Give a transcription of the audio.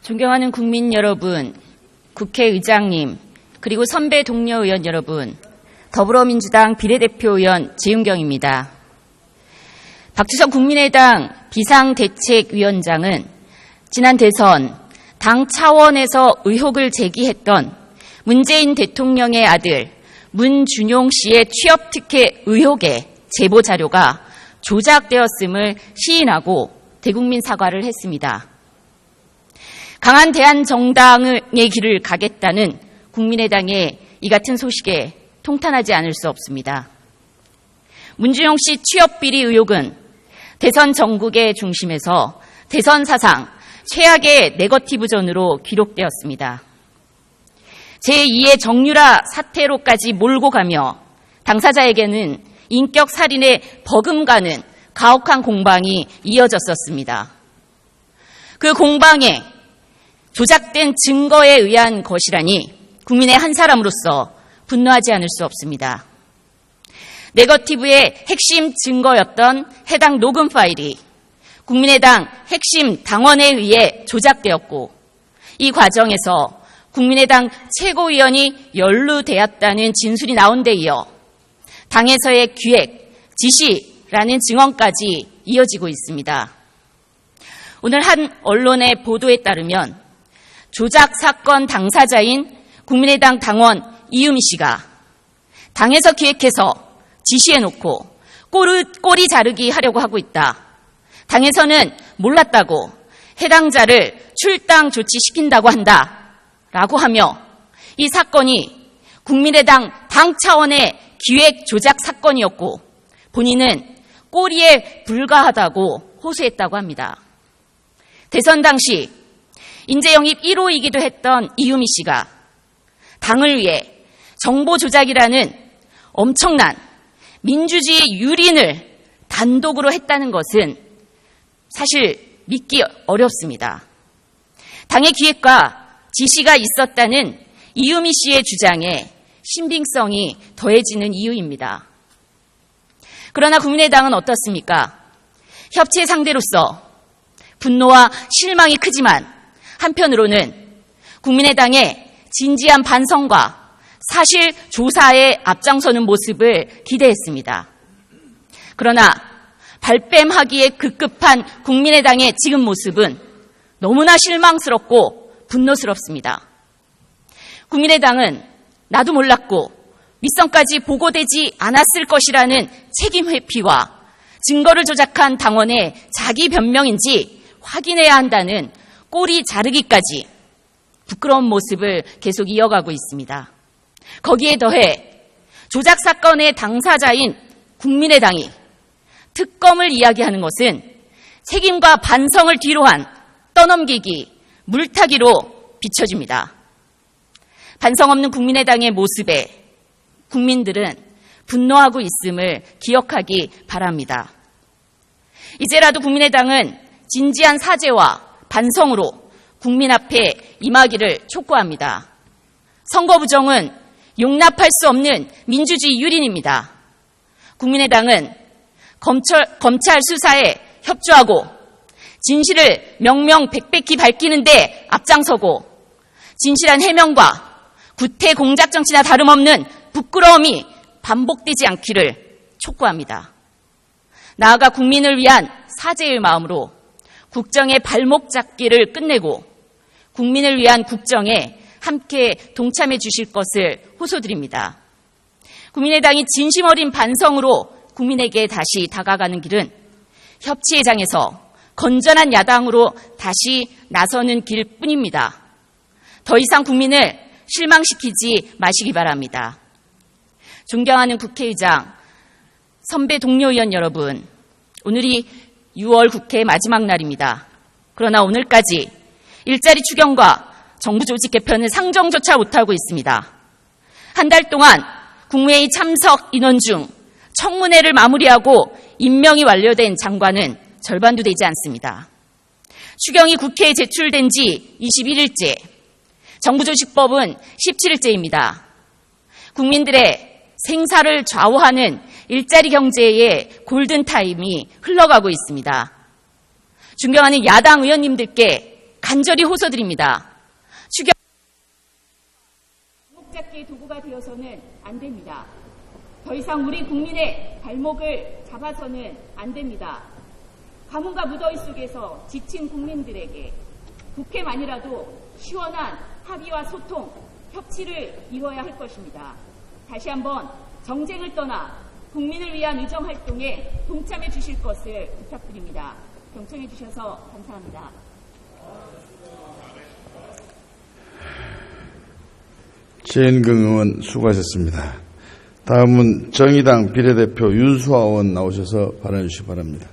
존경하는 국민 여러분, 국회의장님, 그리고 선배 동료 의원 여러분, 더불어민주당 비례대표 의원 재윤경입니다. 박주선 국민의당 비상대책위원장은 지난 대선 당 차원에서 의혹을 제기했던 문재인 대통령의 아들 문준용 씨의 취업특혜 의혹의 제보 자료가 조작되었음을 시인하고 대국민 사과를 했습니다. 강한 대한정당의 길을 가겠다는 국민의당의 이 같은 소식에 통탄하지 않을 수 없습니다. 문준용 씨 취업비리 의혹은 대선 전국의 중심에서 대선 사상 최악의 네거티브전으로 기록되었습니다. 제2의 정유라 사태로까지 몰고 가며 당사자에게는 인격 살인에 버금가는 가혹한 공방이 이어졌었습니다. 그 공방에 조작된 증거에 의한 것이라니 국민의 한 사람으로서 분노하지 않을 수 없습니다. 네거티브의 핵심 증거였던 해당 녹음 파일이 국민의당 핵심 당원에 의해 조작되었고 이 과정에서 국민의당 최고위원이 연루되었다는 진술이 나온 데 이어 당에서의 기획, 지시라는 증언까지 이어지고 있습니다. 오늘 한 언론의 보도에 따르면 조작 사건 당사자인 국민의당 당원 이유미 씨가 당에서 기획해서 지시해놓고 꼬리 자르기 하려고 하고 있다. 당에서는 몰랐다고 해당자를 출당 조치시킨다고 한다. 라고 하며 이 사건이 국민의당 당 차원의 기획 조작 사건이었고 본인은 꼬리에 불과하다고 호소했다고 합니다. 대선 당시 인재영입 1호이기도 했던 이유미 씨가 당을 위해 정보 조작이라는 엄청난 민주주의 유린을 단독으로 했다는 것은 사실 믿기 어렵습니다. 당의 기획과 지시가 있었다는 이유미 씨의 주장에 신빙성이 더해지는 이유입니다. 그러나 국민의당은 어떻습니까? 협치의 상대로서 분노와 실망이 크지만 한편으로는 국민의당의 진지한 반성과 사실 조사에 앞장서는 모습을 기대했습니다. 그러나 발뺌하기에 급급한 국민의당의 지금 모습은 너무나 실망스럽고 분노스럽습니다. 국민의당은 나도 몰랐고 윗선까지 보고되지 않았을 것이라는 책임 회피와 증거를 조작한 당원의 자기 변명인지 확인해야 한다는 꼬리 자르기까지 부끄러운 모습을 계속 이어가고 있습니다. 거기에 더해 조작 사건의 당사자인 국민의당이 특검을 이야기하는 것은 책임과 반성을 뒤로한 떠넘기기, 물타기로 비춰집니다. 반성 없는 국민의당의 모습에 국민들은 분노하고 있음을 기억하기 바랍니다. 이제라도 국민의당은 진지한 사죄와 반성으로 국민 앞에 임하기를 촉구합니다. 선거 부정은 용납할 수 없는 민주주의 유린입니다. 국민의당은 검찰 수사에 협조하고 진실을 명명백백히 밝히는데 앞장서고 진실한 해명과 구태 공작 정치나 다름없는 부끄러움이 반복되지 않기를 촉구합니다. 나아가 국민을 위한 사죄의 마음으로 국정의 발목 잡기를 끝내고 국민을 위한 국정에 함께 동참해 주실 것을 호소드립니다. 국민의당이 진심 어린 반성으로 국민에게 다시 다가가는 길은 협치의 장에서 건전한 야당으로 다시 나서는 길뿐입니다. 더 이상 국민을 실망시키지 마시기 바랍니다. 존경하는 국회의장, 선배 동료 의원 여러분, 오늘이 6월 국회 마지막 날입니다. 그러나 오늘까지 일자리 추경과 정부 조직 개편을 상정조차 못하고 있습니다. 한 달 동안 국무회의 참석 인원 중 청문회를 마무리하고 임명이 완료된 장관은 절반도 되지 않습니다. 추경이 국회에 제출된 지 21일째, 정부조직법은 17일째입니다. 국민들의 생사를 좌우하는 일자리 경제의 골든타임이 흘러가고 있습니다. 존경하는 야당 의원님들께 간절히 호소드립니다. 발목잡기의 도구가 되어서는 안 됩니다. 더 이상 우리 국민의 발목을 잡아서는 안 됩니다. 가뭄과 무더위 속에서 지친 국민들에게 국회만이라도 시원한 합의와 소통, 협치를 이뤄야 할 것입니다. 다시 한번 정쟁을 떠나 국민을 위한 의정활동에 동참해 주실 것을 부탁드립니다. 경청해 주셔서 감사합니다. 최인경 의원 수고하셨습니다. 다음은 정의당 비례대표 윤수아 의원 나오셔서 발언해 주시기 바랍니다.